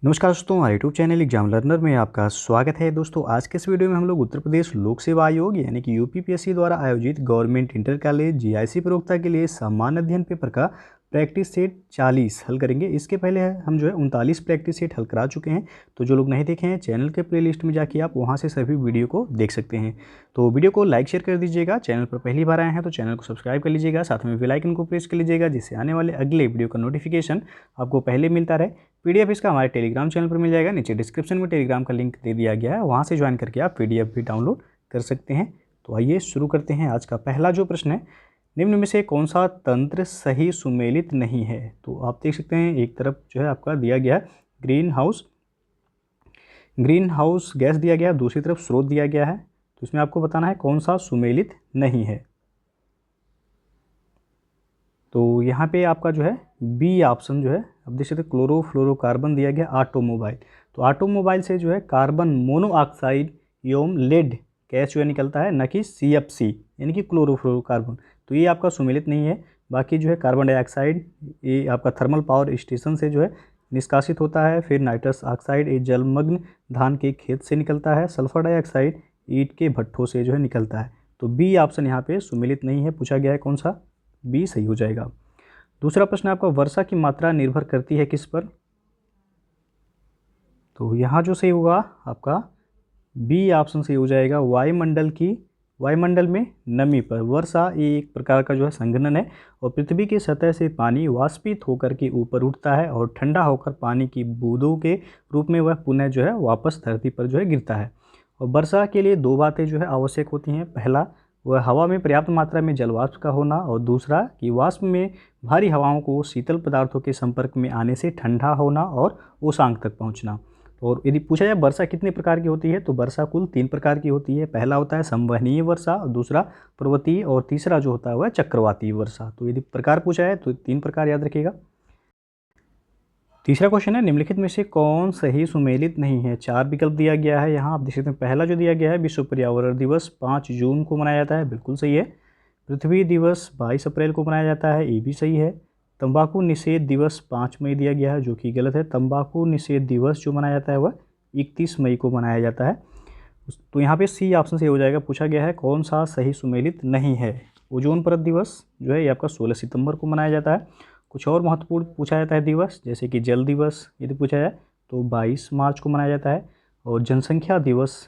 नमस्कार दोस्तों, हमारे यूट्यूब चैनल एग्जाम लर्नर में आपका स्वागत है। दोस्तों, आज के इस वीडियो में हम लोग उत्तर प्रदेश लोक सेवा आयोग यानी कि यूपीपीएससी द्वारा आयोजित गवर्नमेंट इंटर कॉलेज जीआईसी प्रयोक्ता के लिए सामान्य अध्ययन पेपर का प्रैक्टिस सेट 40 हल करेंगे। इसके पहले हम 39 प्रैक्टिस सेट हल करा चुके हैं। तो जो लोग नहीं देखे हैं, चैनल के प्लेलिस्ट में जाके आप वहाँ से सभी वीडियो को देख सकते हैं। तो वीडियो को लाइक शेयर कर दीजिएगा। चैनल पर पहली बार आए हैं तो चैनल को सब्सक्राइब कर लीजिएगा, साथ में बेल आइकन को प्रेस कर लीजिएगा, जिससे आने वाले अगले वीडियो का नोटिफिकेशन आपको पहले मिलता रहे। पीडीएफ इसका हमारे टेलीग्राम चैनल पर मिल जाएगा। नीचे डिस्क्रिप्शन में टेलीग्राम का लिंक दे दिया गया है, वहाँ से ज्वाइन करके आप पीडीएफ भी डाउनलोड कर सकते हैं। तो आइए शुरू करते हैं। आज का पहला जो प्रश्न है, निम्न में से कौन सा तंत्र सही सुमेलित नहीं है। तो आप देख सकते हैं, एक तरफ आपका दिया गया है ग्रीन हाउस गैस दिया गया है, दूसरी तरफ स्रोत दिया गया है। तो इसमें आपको बताना है कौन सा सुमेलित नहीं है। तो यहाँ पे आपका बी ऑप्शन अब देख सकते हैं, क्लोरोफ्लोरोकार्बन दिया गया ऑटोमोबाइल। तो ऑटोमोबाइल से कार्बन मोनोऑक्साइड एवं लेड गैस निकलता है, न कि CFC यानी कि क्लोरोफ्लोरोकार्बन। तो ये आपका सुमेलित नहीं है। बाकी कार्बन डाइऑक्साइड ये आपका थर्मल पावर स्टेशन से निष्कासित होता है। फिर नाइट्रस ऑक्साइड ये जलमग्न धान के खेत से निकलता है। सल्फर डाइऑक्साइड ईंट के भट्ठों से निकलता है। तो बी ऑप्शन यहाँ पे सुमेलित नहीं है। पूछा गया है कौन सा, बी सही हो जाएगा। दूसरा प्रश्न आपका, वर्षा की मात्रा निर्भर करती है किस पर। तो यहाँ सही होगा आपका बी ऑप्शन सही हो जाएगा, वायुमंडल में नमी पर। वर्षा ये एक प्रकार का संघनन है और पृथ्वी की सतह से पानी वाष्पित होकर के ऊपर उठता है और ठंडा होकर पानी की बूंदों के रूप में वह पुनः वापस धरती पर गिरता है। और वर्षा के लिए दो बातें आवश्यक होती हैं। पहला, वह हवा में पर्याप्त मात्रा में जल वाष्प का होना, और दूसरा कि वाष्प में भारी हवाओं को शीतल पदार्थों के संपर्क में आने से ठंडा होना और उषांक तक पहुंचना। और यदि पूछा जाए वर्षा कितने प्रकार की होती है, तो वर्षा कुल 3 प्रकार की होती है। पहला होता है संवहनीय वर्षा, दूसरा पर्वतीय, और तीसरा होता है वह चक्रवातीय वर्षा। तो यदि प्रकार पूछा है तो 3 प्रकार याद रखिएगा। तीसरा क्वेश्चन है, निम्नलिखित में से कौन सही सुमेलित नहीं है। 4 विकल्प दिया गया है यहाँ, आप देख सकते हैं। पहला दिया गया है, विश्व पर्यावरण दिवस 5 जून को मनाया जाता है, बिल्कुल सही है। पृथ्वी दिवस 22 अप्रैल को मनाया जाता है, ये भी सही है। तंबाकू निषेध दिवस 5 मई दिया गया है, जो कि गलत है। तंबाकू निषेध दिवस जो मनाया जाता है वह 31 मई को मनाया जाता है। तो यहाँ पे सी ऑप्शन सही हो जाएगा। पूछा गया है कौन सा सही सुमेलित नहीं है। ओजोन परत दिवस ये आपका 16 सितंबर को मनाया जाता है। कुछ और महत्वपूर्ण पूछा जाता है दिवस, जैसे कि जल दिवस यदि पूछा जाए तो 22 मार्च को मनाया जाता है। और जनसंख्या दिवस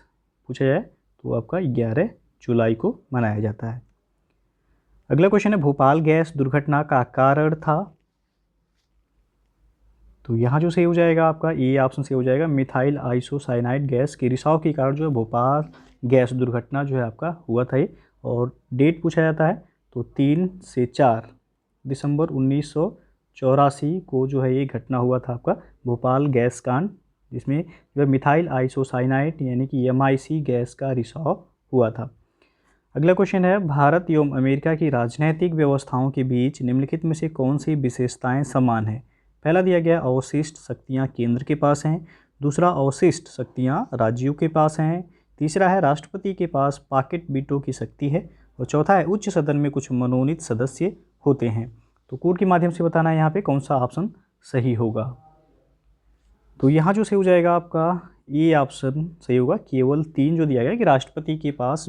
पूछा जाए तो आपका 11 जुलाई को मनाया जाता है। अगला क्वेश्चन है, भोपाल गैस दुर्घटना का कारण था। तो यहाँ सही हो जाएगा आपका ए ऑप्शन सही हो जाएगा, मिथाइल आइसोसाइनाइड गैस के रिसाव के कारण भोपाल गैस दुर्घटना आपका हुआ था। और डेट पूछा जाता है तो 3 से 4 दिसंबर 1984 को ये घटना हुआ था आपका भोपाल गैस कांड, जिसमें मिथाइल आइसोसाइनाइड यानी कि MIC गैस का रिसाव हुआ था। अगला क्वेश्चन है, भारत एवं अमेरिका की राजनैतिक व्यवस्थाओं के बीच निम्नलिखित में से कौन सी विशेषताएं समान हैं। पहला दिया गया, अवशिष्ट शक्तियां केंद्र के पास हैं। दूसरा, अवशिष्ट शक्तियां राज्यों के पास हैं। तीसरा है, राष्ट्रपति के पास पॉकेट वीटो की शक्ति है। और चौथा है, उच्च सदन में कुछ मनोनीत सदस्य होते हैं। तो कोड के माध्यम से बताना है यहाँ पे कौन सा ऑप्शन सही होगा। तो यहाँ सही हो जाएगा आपका ये ऑप्शन सही होगा। केवल 3 दिया गया कि राष्ट्रपति के पास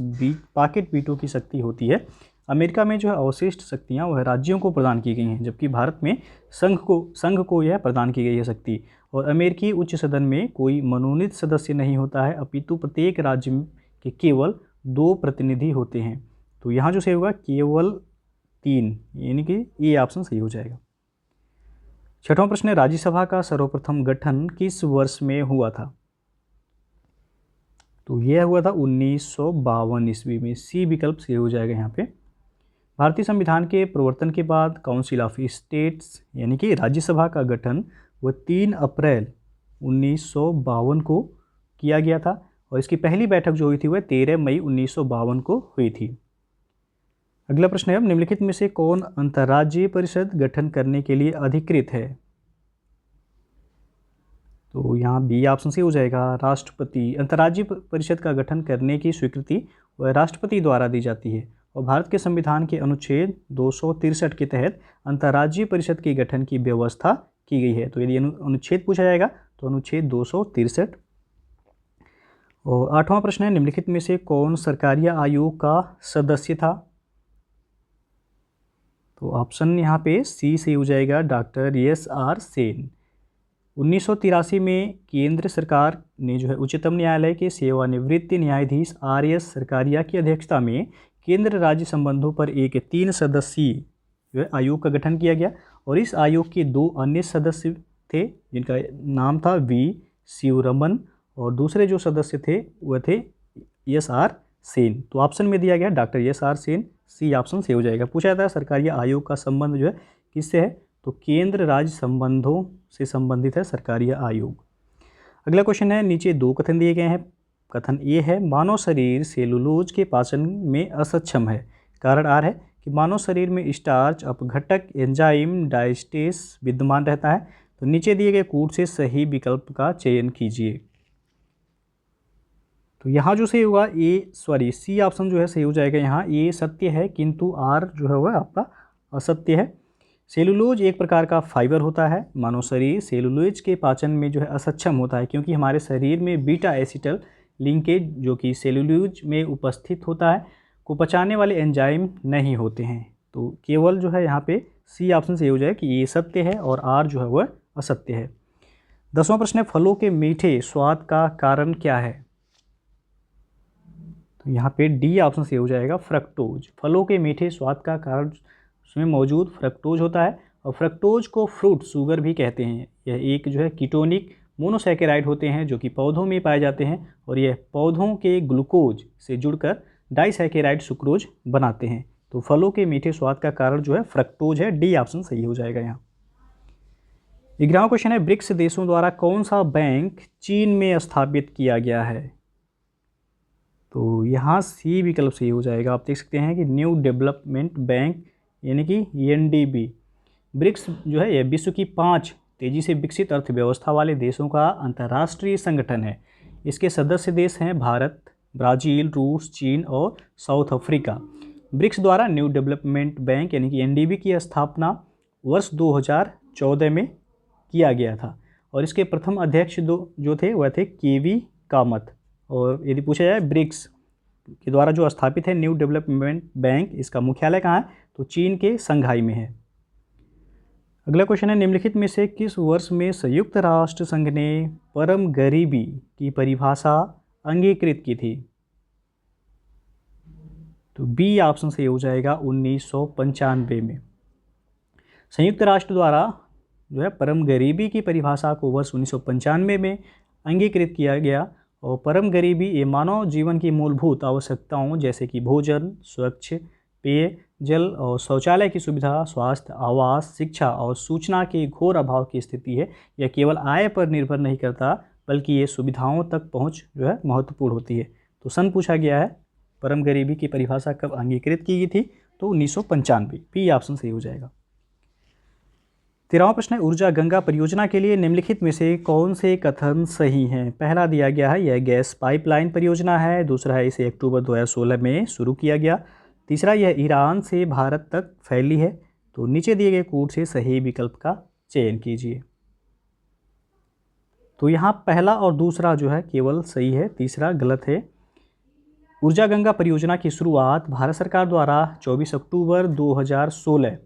पॉकेट वीटो की शक्ति होती है। अमेरिका में अवशिष्ट शक्तियाँ वह राज्यों को प्रदान की गई हैं, जबकि भारत में संघ को यह प्रदान की गई है शक्ति। और अमेरिकी उच्च सदन में कोई मनोनीत सदस्य नहीं होता है, अपितु प्रत्येक राज्य के केवल 2 प्रतिनिधि होते हैं। तो यहाँ सही होगा केवल 3 यानी कि ये ऑप्शन सही हो जाएगा। छठवां प्रश्न है, राज्यसभा का सर्वप्रथम गठन किस वर्ष में हुआ था। तो यह हुआ था 1952 ईस्वी में। सी विकल्प सही हो जाएगा यहाँ पे। भारतीय संविधान के प्रवर्तन के बाद काउंसिल ऑफ स्टेट्स यानी कि राज्यसभा का गठन वह 3 अप्रैल 1952 को किया गया था। और इसकी पहली बैठक हुई थी वह 13 मई 1952 को हुई थी। अगला प्रश्न है, अब निम्नलिखित में से कौन अंतर्राज्यीय परिषद गठन करने के लिए अधिकृत है। तो यहाँ बी ऑप्शन से हो जाएगा, राष्ट्रपति। अंतर्राज्यीय परिषद का गठन करने की स्वीकृति वह राष्ट्रपति द्वारा दी जाती है। और भारत के संविधान के अनुच्छेद 263 के तहत अंतर्राज्यीय परिषद के गठन की व्यवस्था की गई है। तो यदि अनुच्छेद पूछा जाएगा तो अनुच्छेद 263। और 8वां प्रश्न है, निम्नलिखित में से कौन सरकारीय आयोग का सदस्य था? तो ऑप्शन यहाँ पे सी सही हो जाएगा, डॉक्टर एस.आर. सेन। 1983 में केंद्र सरकार ने जो है उच्चतम न्यायालय के सेवानिवृत्त न्यायाधीश आर.एस. सरकारिया की अध्यक्षता में केंद्र राज्य संबंधों पर एक 3 सदस्यीय जो है आयोग का गठन किया गया, और इस आयोग के 2 अन्य सदस्य थे जिनका नाम था वी शिवरमन, और दूसरे जो सदस्य थे वह थे एस.आर. सेन। तो ऑप्शन में दिया गया doctor SR. Sen, C option से हो जाएगा। पूछा जाता है सरकारी आयोग का संबंध जो है किससे है? तो केंद्र राज्य संबंधों से संबंधित है सरकारी आयोग। अगला क्वेश्चन है, नीचे 2 कथन दिए गए हैं। कथन ए है, मानव शरीर सेलुलोज के पाचन में असक्षम है। कारण आर है कि मानव शरीर में स्टार्च अपघटक एंजाइम डायस्टेस विद्यमान रहता है। तो नीचे दिए गए कूट से सही विकल्प का चयन कीजिए। तो यहाँ जो सही होगा सी ऑप्शन जो है सही हो जाएगा। यहाँ ए सत्य है किंतु आर जो है वह आपका असत्य है। सेलुलोज एक प्रकार का फाइबर होता है। मानव शरीर सेलुलोज के पाचन में जो है असक्षम होता है क्योंकि हमारे शरीर में बीटा एसिटल लिंकेज जो कि सेलुलोज में उपस्थित होता है को पचाने वाले एंजाइम नहीं होते हैं। तो केवल जो है यहाँ पे सी ऑप्शन से हो जाए कि ये सत्य है और आर जो है वह असत्य है। 10वां प्रश्न है, फलों के मीठे स्वाद का कारण क्या है? तो यहाँ पे डी ऑप्शन से हो जाएगा, फ्रक्टोज। फलों के मीठे स्वाद का कारण उसमें मौजूद फ्रक्टोज होता है, और फ्रक्टोज को फ्रूट शुगर भी कहते हैं। यह एक जो है कीटोनिक मोनोसैकेराइड होते हैं जो कि पौधों में पाए जाते हैं, और यह पौधों के ग्लूकोज से जुड़कर डाइसैकेराइड सुक्रोज बनाते हैं। तो फलों के मीठे स्वाद का कारण जो है फ्रक्टोज है। डी ऑप्शन सही हो जाएगा यहाँ। 11वां क्वेश्चन है, ब्रिक्स देशों द्वारा कौन सा बैंक चीन में स्थापित किया गया है? तो यहाँ सी विकल्प सही हो जाएगा। आप देख सकते हैं कि न्यू डेवलपमेंट बैंक यानी कि एनडीबी। ब्रिक्स जो है यह विश्व की 5 तेजी से विकसित अर्थव्यवस्था वाले देशों का अंतर्राष्ट्रीय संगठन है। इसके सदस्य देश हैं भारत, ब्राज़ील, रूस, चीन और साउथ अफ्रीका। ब्रिक्स द्वारा न्यू डेवलपमेंट बैंक यानी कि एनडीबी की स्थापना वर्ष 2014 में किया गया था, और इसके प्रथम अध्यक्ष जो थे वह थे केवी कामत। और यदि पूछा जाए ब्रिक्स के द्वारा जो स्थापित है न्यू डेवलपमेंट बैंक, इसका मुख्यालय कहाँ है? तो चीन के संघाई में है। अगला क्वेश्चन है, निम्नलिखित में से किस वर्ष में संयुक्त राष्ट्र संघ ने परम गरीबी की परिभाषा अंगीकृत की थी? तो बी ऑप्शन से हो जाएगा 1995 में। संयुक्त राष्ट्र द्वारा जो है परम गरीबी की परिभाषा को वर्ष 1995 में अंगीकृत किया गया, और परम गरीबी ये मानव जीवन की मूलभूत आवश्यकताओं जैसे कि भोजन, स्वच्छ पेय जल और शौचालय की सुविधा, स्वास्थ्य, आवास, शिक्षा और सूचना के घोर अभाव की स्थिति है। यह केवल आय पर निर्भर नहीं करता बल्कि ये सुविधाओं तक पहुंच जो है महत्वपूर्ण होती है। तो सन पूछा गया है, परम गरीबी की परिभाषा कब अंगीकृत की गई थी? तो 1995। बी ऑप्शन सही हो जाएगा। 13वां प्रश्न है, ऊर्जा गंगा परियोजना के लिए निम्नलिखित में से कौन से कथन सही हैं? पहला दिया गया है यह गैस पाइपलाइन परियोजना है। दूसरा है इसे अक्टूबर 2016 में शुरू किया गया। तीसरा यह ईरान से भारत तक फैली है। तो नीचे दिए गए कूट से सही विकल्प का चयन कीजिए। तो यहाँ पहला और दूसरा जो है केवल सही है, तीसरा गलत है। ऊर्जा गंगा परियोजना की शुरुआत भारत सरकार द्वारा 24 अक्टूबर 2016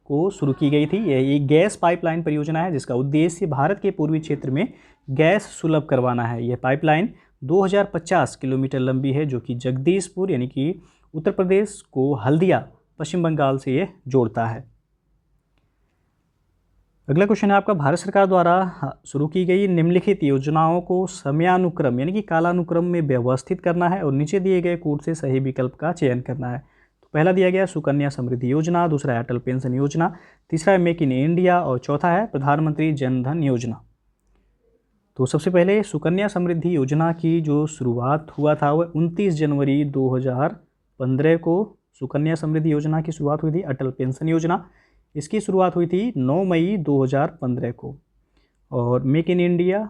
को शुरू की गई थी। यह एक गैस पाइपलाइन परियोजना है जिसका उद्देश्य भारत के पूर्वी क्षेत्र में गैस सुलभ करवाना है। यह पाइपलाइन 2050 किलोमीटर लंबी है जो कि जगदीशपुर यानी कि उत्तर प्रदेश को हल्दिया पश्चिम बंगाल से ये जोड़ता है। अगला क्वेश्चन है आपका, भारत सरकार द्वारा शुरू की गई निम्नलिखित योजनाओं को समयानुक्रम यानी कि कालानुक्रम में व्यवस्थित करना है, और नीचे दिए गए कूट से सही विकल्प का चयन करना है। पहला दिया गया सुकन्या समृद्धि योजना, दूसरा है अटल पेंशन योजना, तीसरा है मेक इन इंडिया, और चौथा है प्रधानमंत्री जन धन योजना। तो सबसे पहले सुकन्या समृद्धि योजना की जो शुरुआत हुआ था वह 29 जनवरी 2015 को सुकन्या समृद्धि योजना की शुरुआत हुई थी। अटल पेंशन योजना इसकी शुरुआत हुई थी 9 मई 2015 को, और मेक इन इंडिया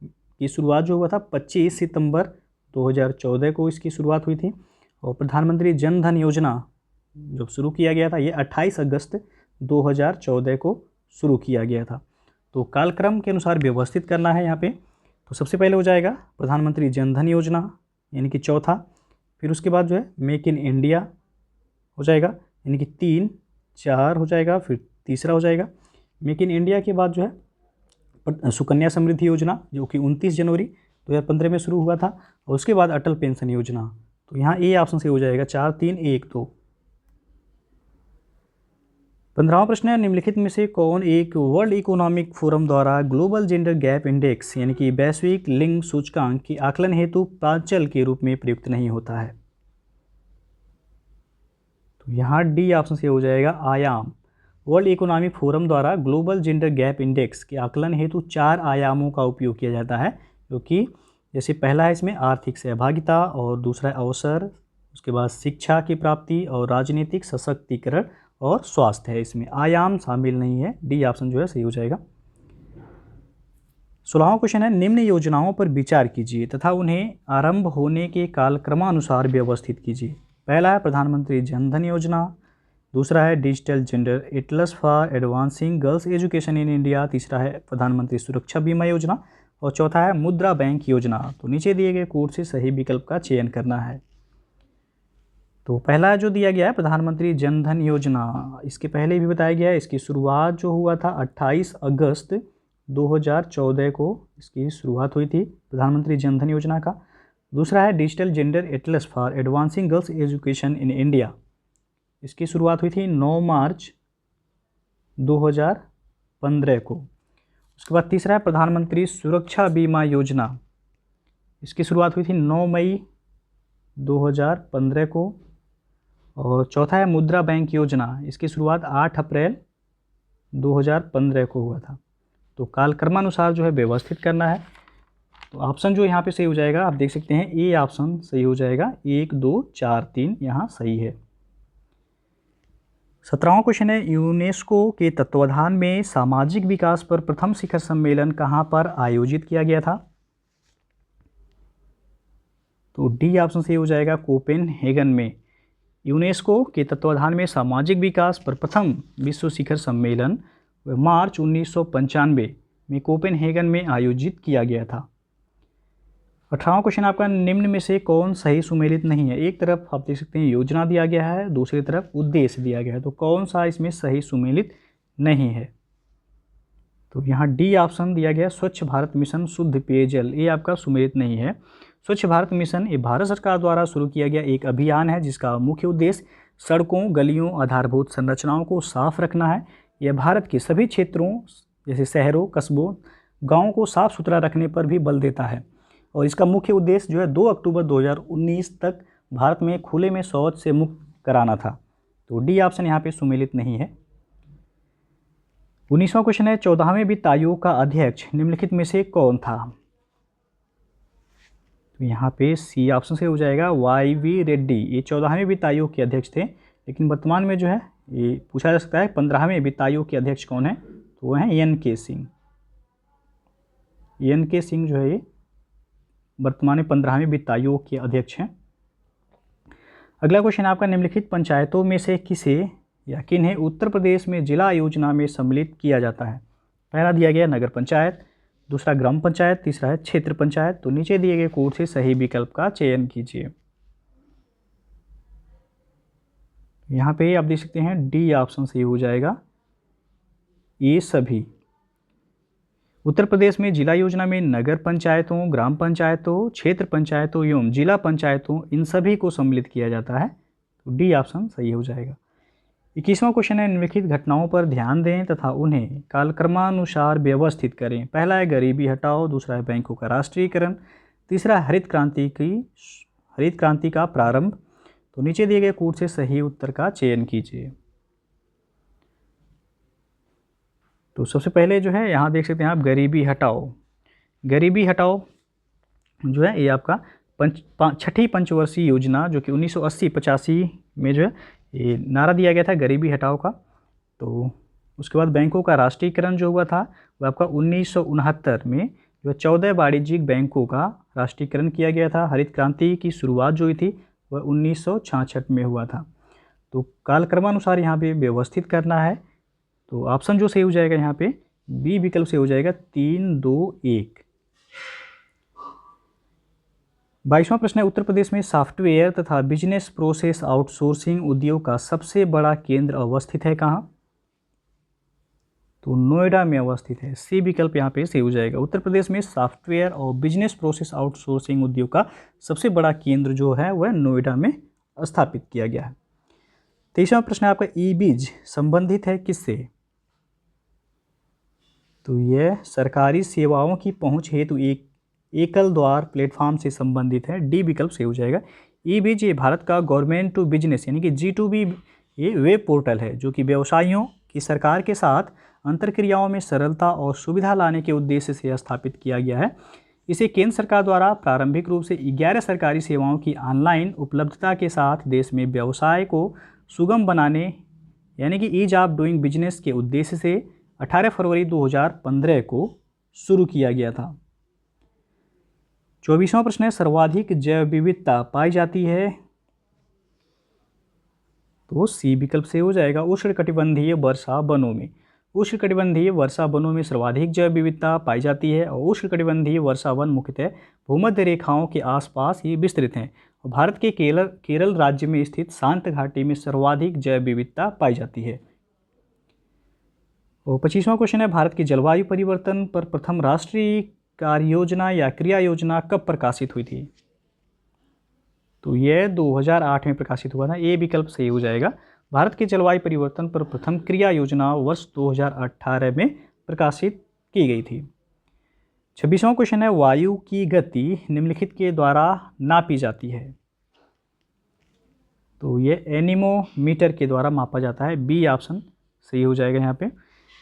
की शुरुआत जो हुआ था 25 सितंबर 2014 को इसकी शुरुआत हुई थी, और प्रधानमंत्री जन धन योजना जब शुरू किया गया था ये 28 अगस्त 2014 को शुरू किया गया था। तो कालक्रम के अनुसार व्यवस्थित करना है यहाँ पे। तो सबसे पहले हो जाएगा प्रधानमंत्री जन धन योजना, यानी कि चौथा। फिर उसके बाद जो है मेक इन इंडिया हो जाएगा, यानी कि 3 4 हो जाएगा। फिर तीसरा हो जाएगा मेक इन इंडिया के बाद जो है सुकन्या समृद्धि योजना, जो कि 29 जनवरी 2015 में शुरू हुआ था। और उसके बाद अटल पेंशन योजना। तो यहाँ ए ऑप्शन से हो जाएगा 4 3 1 2। 15वां प्रश्न है, निम्नलिखित में से कौन एक वर्ल्ड इकोनॉमिक फोरम द्वारा ग्लोबल जेंडर गैप इंडेक्स, यानी कि वैश्विक लिंग सूचकांक के आकलन हेतु प्राचल के रूप में प्रयुक्त नहीं होता है? तो यहाँ डी ऑप्शन से हो जाएगा आयाम। वर्ल्ड इकोनॉमिक फोरम द्वारा ग्लोबल जेंडर गैप इंडेक्स के आकलन हेतु 4 आयामों का उपयोग किया जाता है, क्योंकि जैसे पहला है इसमें आर्थिक सहभागिता, और दूसरा है अवसर, उसके बाद शिक्षा की प्राप्ति, और राजनीतिक सशक्तिकरण, और स्वास्थ्य है। इसमें आयाम शामिल नहीं है। डी ऑप्शन जो है सही हो जाएगा। 16वां क्वेश्चन है, निम्न योजनाओं पर विचार कीजिए तथा उन्हें आरंभ होने के कालक्रमानुसार व्यवस्थित कीजिए। पहला है प्रधानमंत्री जन धन योजना, दूसरा है digital gender Atlas for advancing girls education in India, तीसरा है प्रधानमंत्री सुरक्षा बीमा योजना, और चौथा है मुद्रा बैंक योजना। तो नीचे दिए गए कोड से सही विकल्प का चयन करना है। तो पहला जो दिया गया है प्रधानमंत्री जन धन योजना, इसके पहले भी बताया गया है, इसकी शुरुआत जो हुआ था 28 अगस्त 2014 को इसकी शुरुआत हुई थी प्रधानमंत्री जन धन योजना का। दूसरा है digital gender Atlas for advancing girls education in India, इसकी शुरुआत हुई थी 9 मार्च 2015 को। उसके बाद तीसरा है प्रधानमंत्री सुरक्षा बीमा योजना, इसकी शुरुआत हुई थी 9 मई 2015 को। और चौथा है मुद्रा बैंक योजना, इसकी शुरुआत 8 अप्रैल 2015 को हुआ था। तो कालक्रमानुसार जो है व्यवस्थित करना है। तो ऑप्शन जो यहाँ पे सही हो जाएगा, आप देख सकते हैं ए ऑप्शन सही हो जाएगा। 1 2 4 3 यहाँ सही है। 17वां क्वेश्चन है, यूनेस्को के तत्वाधान में सामाजिक विकास पर प्रथम शिखर सम्मेलन कहाँ पर आयोजित किया गया था? तो डी ऑप्शन सही हो जाएगा, कोपेनहेगन में। यूनेस्को के तत्वाधान में सामाजिक विकास पर प्रथम विश्व शिखर सम्मेलन मार्च 1995 में कोपेनहेगन में आयोजित किया गया था। 18वां क्वेश्चन आपका, निम्न में से कौन सही सुमेलित नहीं है? एक तरफ आप देख सकते हैं योजना दिया गया है, दूसरी तरफ उद्देश्य दिया गया है, तो कौन सा इसमें सही सुमेलित नहीं है? तो यहाँ डी ऑप्शन दिया गया, स्वच्छ भारत मिशन शुद्ध पेयजल, ये आपका सुमेलित नहीं है। स्वच्छ भारत मिशन ये भारत सरकार द्वारा शुरू किया गया एक अभियान है, जिसका मुख्य उद्देश्य सड़कों, गलियों, आधारभूत संरचनाओं को साफ रखना है। यह भारत के सभी क्षेत्रों जैसे शहरों, कस्बों, गाँवों को साफ सुथरा रखने पर भी बल देता है। और इसका मुख्य उद्देश्य जो है 2 अक्टूबर 2019 तक भारत में खुले में शौच से मुक्त कराना था। तो डी ऑप्शन यहाँ पे सुमेलित नहीं है। 19वां क्वेश्चन है, 14वें वित्त आयोग का अध्यक्ष निम्नलिखित में से कौन था? तो यहाँ पे सी ऑप्शन से हो जाएगा, YV रेड्डी। ये 14वें वित्त आयोग के अध्यक्ष थे, लेकिन वर्तमान में जो है ये पूछा जा सकता है 15वें वित्त आयोग के अध्यक्ष कौन है? तो वो हैं NK सिंह। NK सिंह जो है ये वर्तमान में 15वें वित्त आयोग के अध्यक्ष हैं। अगला क्वेश्चन आपका, निम्नलिखित पंचायतों में से किसे या किन्हें उत्तर प्रदेश में जिला योजना में सम्मिलित किया जाता है? पहला दिया गया नगर पंचायत, दूसरा ग्राम पंचायत, तीसरा है क्षेत्र पंचायत। तो नीचे दिए गए कोड से सही विकल्प का चयन कीजिए। यहाँ पे आप देख सकते हैं डी ऑप्शन सही हो जाएगा, ये सभी। उत्तर प्रदेश में जिला योजना में नगर पंचायतों, ग्राम पंचायतों, क्षेत्र पंचायतों एवं जिला पंचायतों, इन सभी को सम्मिलित किया जाता है। तो डी ऑप्शन सही हो जाएगा। 21वां क्वेश्चन है, निम्नलिखित घटनाओं पर ध्यान दें तथा उन्हें कालक्रमानुसार व्यवस्थित करें। पहला है गरीबी हटाओ, दूसरा है बैंकों का राष्ट्रीयकरण, तीसरा हरित क्रांति का प्रारंभ। तो नीचे दिए गए कोड से सही उत्तर का चयन कीजिए। तो सबसे पहले जो है यहाँ देख सकते हैं आप, गरीबी हटाओ। गरीबी हटाओ जो है ये आपका छठी पंचवर्षीय योजना, जो कि 1980-85 में जो है ये नारा दिया गया था गरीबी हटाओ का। तो उसके बाद बैंकों का राष्ट्रीयकरण जो हुआ था वह आपका 1969 में जो 14 वाणिज्यिक बैंकों का राष्ट्रीयकरण किया गया था। हरित क्रांति की शुरुआत जो हुई थी वह 1966 में हुआ था। तो कालक्रमानुसार यहाँ पे व्यवस्थित करना है। तो ऑप्शन जो सही हो जाएगा यहाँ पे बी विकल्प से हो जाएगा 3, 2, 1। 22वां प्रश्न है, उत्तर प्रदेश में सॉफ्टवेयर तथा बिजनेस प्रोसेस आउटसोर्सिंग उद्योग का सबसे बड़ा केंद्र अवस्थित है कहाँ? तो नोएडा में अवस्थित है। सी विकल्प यहाँ पे सही हो जाएगा। उत्तर प्रदेश में सॉफ्टवेयर और बिजनेस प्रोसेस आउटसोर्सिंग उद्योग का सबसे बड़ा केंद्र जो है वह नोएडा में स्थापित किया गया है। 23वां प्रश्न है आपका, ई बीज संबंधित है किससे? तो यह सरकारी सेवाओं की पहुंच हेतु एक एकल द्वार प्लेटफॉर्म से संबंधित है। डी विकल्प से हो जाएगा। ई बीज ये भारत का गवर्नमेंट टू बिजनेस यानी कि G2B ये वेब पोर्टल है जो कि व्यवसायियों की सरकार के साथ अंतरक्रियाओं में सरलता और सुविधा लाने के उद्देश्य से स्थापित किया गया है। इसे केंद्र सरकार द्वारा प्रारंभिक रूप से 11 सरकारी सेवाओं की ऑनलाइन उपलब्धता के साथ देश में व्यवसाय को सुगम बनाने यानी कि ईज ऑफ डूइंग बिजनेस के उद्देश्य से 18 फरवरी 2015 को शुरू किया गया था। 24वां प्रश्न है, सर्वाधिक जैव विविधता पाई जाती है? तो सी विकल्प से हो जाएगा। उष्णकटिबंधीय वर्षा वनों में। उष्णकटिबंधीय वर्षा वनों में सर्वाधिक जैव विविधता पाई जाती है और उष्णकटिबंधीय वर्षा वन मुख्यतः भूमध्य रेखाओं के आसपास ही विस्तृत हैं और भारत के केरल राज्य में स्थित शांत घाटी में सर्वाधिक जैव विविधता पाई जाती है। और 25वां क्वेश्चन है, भारत की जलवायु परिवर्तन पर प्रथम राष्ट्रीय कार्य योजना या क्रिया योजना कब प्रकाशित हुई थी? तो यह 2008 में प्रकाशित हुआ था। ए विकल्प सही हो जाएगा। भारत के जलवायु परिवर्तन पर प्रथम क्रिया योजना वर्ष 2018 में प्रकाशित की गई थी। 26वां क्वेश्चन है, वायु की गति निम्नलिखित के द्वारा नापी जाती है? तो ये एनीमोमीटर के द्वारा मापा जाता है। बी ऑप्शन सही हो जाएगा। यहाँ पे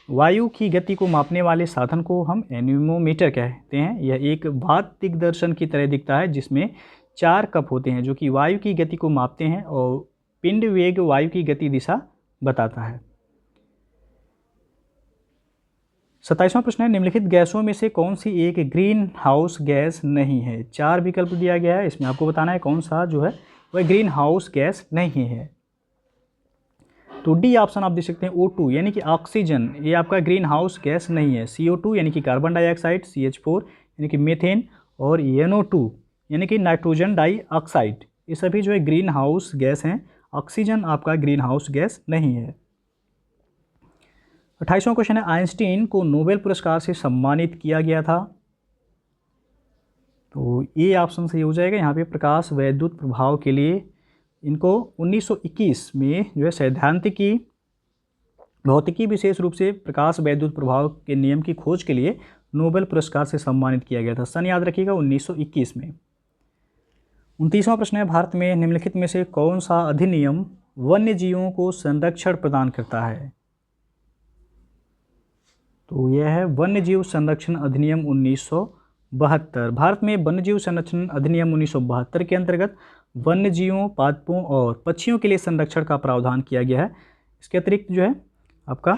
वायु की गति को मापने वाले साधन को हम एनीमोमीटर कहते हैं। यह एक भात दिग्दर्शन की तरह दिखता है जिसमें 4 कप होते हैं जो कि वायु की गति को मापते हैं और पिंड वेग वायु की गति दिशा बताता है। 27वां प्रश्न है, निम्नलिखित गैसों में से कौन सी एक ग्रीन हाउस गैस नहीं है? 4 विकल्प दिया गया है, इसमें आपको बताना है कौन सा जो है वह ग्रीन हाउस गैस नहीं है। तो डी ऑप्शन आप देख सकते हैं, O2 यानी कि ऑक्सीजन, ये आपका ग्रीन हाउस गैस नहीं है। CO2 यानी कि कार्बन डाइऑक्साइड, CH4 यानी कि मीथेन और NO2 यानी कि नाइट्रोजन डाइऑक्साइड, ये सभी जो है ग्रीन हाउस गैस हैं। ऑक्सीजन आपका ग्रीन हाउस गैस नहीं है। 28वां क्वेश्चन है, आइंस्टीन को नोबेल पुरस्कार से सम्मानित किया गया था? तो ये ऑप्शन सही हो जाएगा। यहाँ पे प्रकाश वैद्युत प्रभाव के लिए इनको 1921 में जो है सैद्धांतिकी भौतिकी विशेष रूप से प्रकाश वैद्युत प्रभाव के नियम की खोज के लिए नोबेल पुरस्कार से सम्मानित किया गया था। सन याद रखिएगा 1921 में। 29वां प्रश्न है, भारत में निम्नलिखित में से कौन सा अधिनियम वन्य जीवों को संरक्षण प्रदान करता है? तो यह है वन्य जीव संरक्षण अधिनियम 1972। भारत में वन्य जीव संरक्षण अधिनियम 1972 के अंतर्गत वन्य जीवों, पादपों और पक्षियों के लिए संरक्षण का प्रावधान किया गया है। इसके अतिरिक्त जो है आपका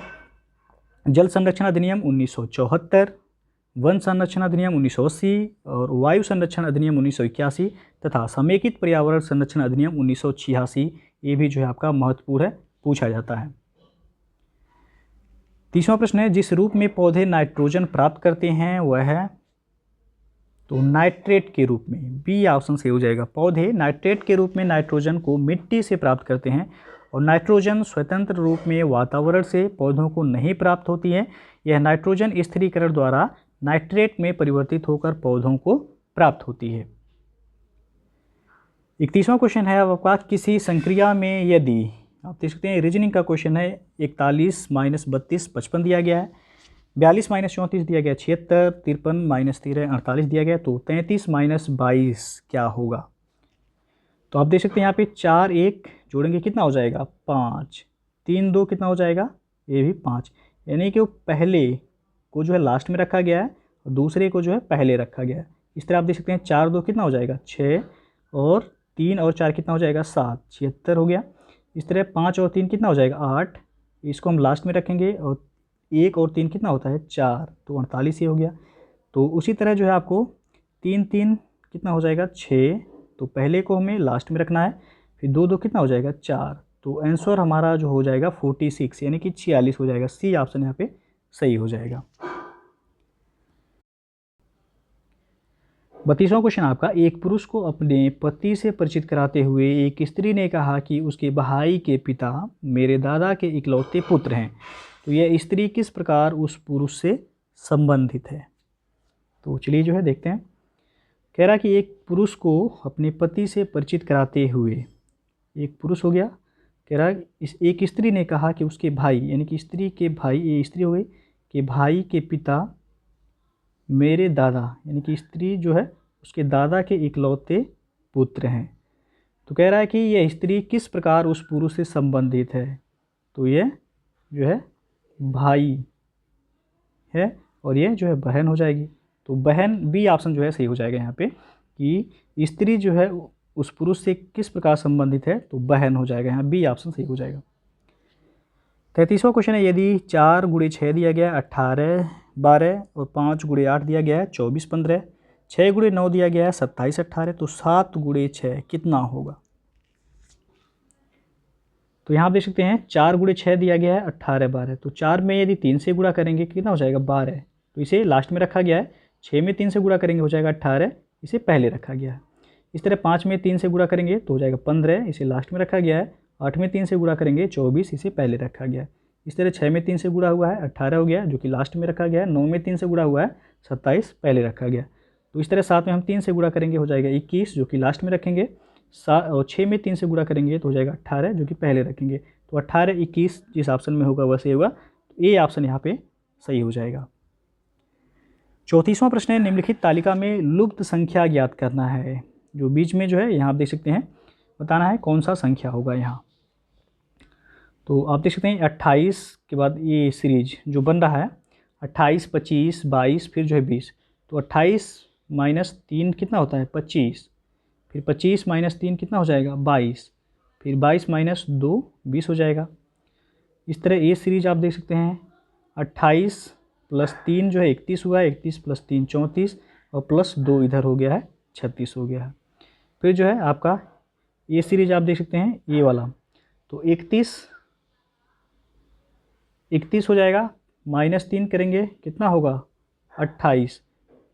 जल संरक्षण अधिनियम 1974, वन संरक्षण अधिनियम 1980 और वायु संरक्षण अधिनियम 1981 तथा समेकित पर्यावरण संरक्षण अधिनियम 1986, ये भी जो है आपका महत्वपूर्ण है, पूछा जाता है। 30वां प्रश्न है, जिस रूप में पौधे नाइट्रोजन प्राप्त करते हैं वह है? तो नाइट्रेट के रूप में। बी ऑप्शन सही हो जाएगा। पौधे नाइट्रेट के रूप में नाइट्रोजन को मिट्टी से प्राप्त करते हैं और नाइट्रोजन स्वतंत्र रूप में वातावरण से पौधों को नहीं प्राप्त होती है। यह नाइट्रोजन स्थिरीकरण द्वारा नाइट्रेट में परिवर्तित होकर पौधों को प्राप्त होती है। 31वां क्वेश्चन है आपका, किसी संक्रिया में यदि, आप देख सकते हैं रीजनिंग का क्वेश्चन है, 41 - 32 55 दिया गया है, 42 - 34 दिया गया 76, 53 - 13 48 दिया गया, तो 33 - 22 क्या होगा? तो आप देख सकते हैं यहाँ पे 4 1 जोड़ेंगे कितना हो जाएगा? 5, 3 2 कितना हो जाएगा? ये भी 5, यानी कि वो पहले को जो है लास्ट में रखा गया है और दूसरे को जो है पहले रखा गया है। इस तरह आप देख सकते हैं 4 2 कितना हो जाएगा? 6 और 3 और 4 कितना हो जाएगा? 7, 76 हो गया। इस तरह 5 और 3 कितना हो जाएगा? 8, इसको हम लास्ट में रखेंगे और 1 और 3 कितना होता है? 4, तो 48 ही हो गया। तो उसी तरह जो है आपको 3 3 कितना हो जाएगा? 6, तो पहले को हमें लास्ट में रखना है, फिर 2 2 कितना हो जाएगा? 4, तो आंसर हमारा जो हो जाएगा 46 यानी कि 46 हो जाएगा। सी ऑप्शन यहाँ पे सही हो जाएगा। 32वां क्वेश्चन आपका, एक पुरुष को अपने पति से परिचित कराते हुए एक स्त्री ने कहा कि उसके भाई के पिता मेरे दादा के इकलौते पुत्र हैं, तो यह स्त्री किस प्रकार उस पुरुष से संबंधित है। तो चलिए जो है देखते हैं। कह रहा कि एक पुरुष को अपने पति से परिचित कराते हुए, एक पुरुष हो गया, कह रहा एक स्त्री ने कहा कि उसके भाई, यानी कि स्त्री के भाई, ये स्त्री हो गई, कि भाई के पिता मेरे दादा, यानी कि स्त्री जो है उसके दादा के इकलौते पुत्र हैं। तो कह रहा है कि यह स्त्री किस प्रकार उस पुरुष से संबंधित है। तो यह जो है भाई है और ये जो है बहन हो जाएगी। तो बहन, बी ऑप्शन जो है सही हो जाएगा यहाँ पे, कि स्त्री जो है उस पुरुष से किस प्रकार संबंधित है, तो बहन हो जाएगा, यहाँ बी ऑप्शन सही हो जाएगा। 33वां क्वेश्चन है, यदि 4 × 6 दिया गया है 18 12 और 5 × 8 दिया गया है 24 15, 6 × 9 दिया गया है 27 18, तो 7 × 6 कितना होगा। तो यहाँ आप देख सकते हैं 4 × 6 दिया गया है 18 12, तो 4 में यदि 3 से गुणा करेंगे कितना हो जाएगा 12, तो इसे लास्ट में रखा गया है। 6 में 3 से गुणा करेंगे हो जाएगा 18, इसे पहले रखा गया है। इस तरह 5 में 3 से गुणा करेंगे तो हो जाएगा 15, इसे लास्ट में रखा गया है। 8 में 3 से गुणा करेंगे 24, इसे पहले रखा गया है। इस तरह 6 में 3 से गुणा हुआ है 18 हो गया, जो कि लास्ट में रखा गया है। 9 में 3 से गुणा हुआ है 27, पहले रखा गया। तो इस तरह 7 में हम 3 से गुणा करेंगे हो जाएगा 21, जो कि लास्ट में रखेंगे। और 6 में 3 से गुणा करेंगे तो हो जाएगा 18, जो कि पहले रखेंगे। तो 18 21 जिस ऑप्शन में होगा वह सही होगा, तो ये ऑप्शन यहाँ पे सही हो जाएगा। 34वां प्रश्न है, निम्नलिखित तालिका में लुप्त संख्या ज्ञात करना है। जो बीच में जो है यहाँ आप देख सकते हैं, बताना है कौन सा संख्या होगा यहाँ। तो आप देख सकते हैं 28 के बाद ये सीरीज जो बन रहा है 28 25 22 फिर जो है 20, तो 28 - 3 कितना होता है 25, फिर 25 - 3 कितना हो जाएगा 22, फिर 22 - 2 20 हो जाएगा। इस तरह ये सीरीज आप देख सकते हैं 28 + 3 जो है 31 हुआ है, 31 + 3 34 और +2 इधर हो गया है 36 हो गया है। फिर जो है आपका ये सीरीज आप देख सकते हैं ये वाला, तो 31 हो जाएगा, -3 करेंगे कितना होगा 28,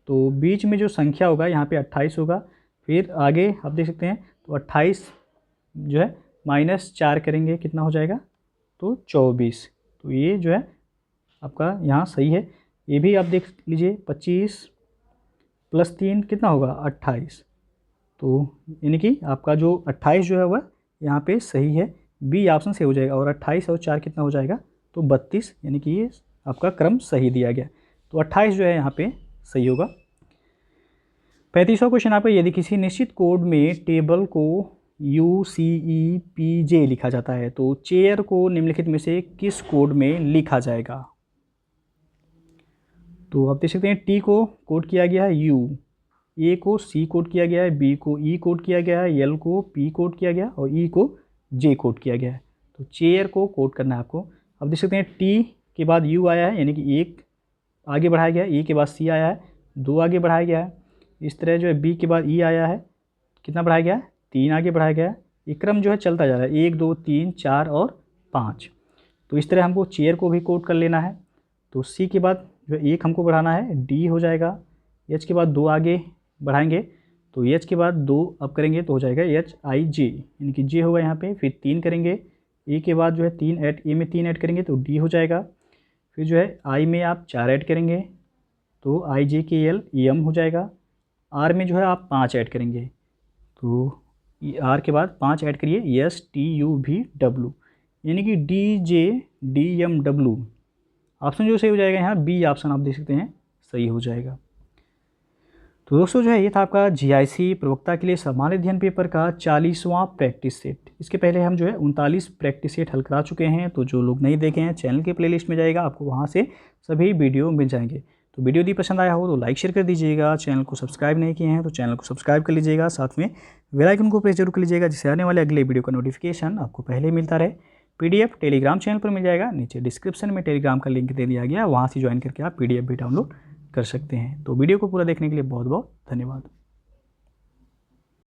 तो बीच में जो संख्या होगा यहाँ पे 28 होगा। फिर आगे आप देख सकते हैं तो 28 जो है -4 करेंगे कितना हो जाएगा तो 24, तो ये जो है आपका यहाँ सही है। ये भी आप देख लीजिए 25 + 3 कितना होगा 28, तो यानी कि आपका जो 28 जो है वह यहाँ पे सही है, बी ऑप्शन से हो जाएगा। और 28 और 4 कितना हो जाएगा तो 32, यानी कि ये आपका क्रम सही दिया गया, तो 28 जो है यहाँ पे सही होगा। 35वां क्वेश्चन आपका, यदि किसी निश्चित कोड में टेबल को UCEPJ लिखा जाता है तो चेयर को निम्नलिखित में से किस कोड में लिखा जाएगा। तो आप देख सकते हैं T को कोड किया गया है U, A को C कोड किया गया है, B को E कोड किया गया है, L को P कोड किया गया और E को J कोड किया गया है। तो चेयर को कोड करना है आपको। अब देख सकते हैं T के बाद U आया है, यानी कि 1 आगे बढ़ाया गया है, E के बाद C आया है 2 आगे बढ़ाया गया है। इस तरह जो है B के बाद E आया है, कितना बढ़ाया गया है 3 आगे बढ़ाया गया है। ये क्रम जो है चलता जा रहा है 1 2 3 4 और 5। तो इस तरह हमको चेयर को भी कोड कर लेना है। तो C के बाद जो है 1 हमको बढ़ाना है, D हो जाएगा। H के बाद 2 आगे बढ़ाएंगे तो H के बाद 2 अब करेंगे तो हो जाएगा HIJ, यानी कि J होगा यहाँ पे। फिर 3 करेंगे, A के बाद जो है 3 ऐड, A में 3 ऐड करेंगे तो D हो जाएगा। फिर जो है I में आप 4 ऐड करेंगे तो IJKL EM हो जाएगा। R में जो है आप 5 ऐड करेंगे तो R के बाद 5 ऐड करिए STUVW, यानी कि DJDMW। ऑप्शन जो सही हो जाएगा यहाँ बी ऑप्शन आप देख सकते हैं सही हो जाएगा। तो दोस्तों जो है ये था आपका GIC प्रवक्ता के लिए सामान्य अध्ययन पेपर का 40वां प्रैक्टिस सेट। इसके पहले हम जो है 39 प्रैक्टिस सेट हल करा चुके हैं। तो जो लोग नहीं देखे हैं चैनल के प्लेलिस्ट में जाएगा, आपको वहाँ से सभी वीडियो मिल जाएंगे। तो वीडियो यदि पसंद आया हो तो लाइक शेयर कर दीजिएगा। चैनल को सब्सक्राइब नहीं किए हैं तो चैनल को सब्सक्राइब कर लीजिएगा, साथ में बेल आइकन को प्रेस जरूर कर लीजिएगा, जिससे आने वाले अगले वीडियो का नोटिफिकेशन आपको पहले मिलता रहे। PDF टेलीग्राम चैनल पर मिल जाएगा, नीचे डिस्क्रिप्शन में टेलीग्राम का लिंक दे दिया गया, वहाँ से ज्वाइन करके आप PDF भी डाउनलोड कर सकते हैं। तो वीडियो को पूरा देखने के लिए बहुत बहुत धन्यवाद।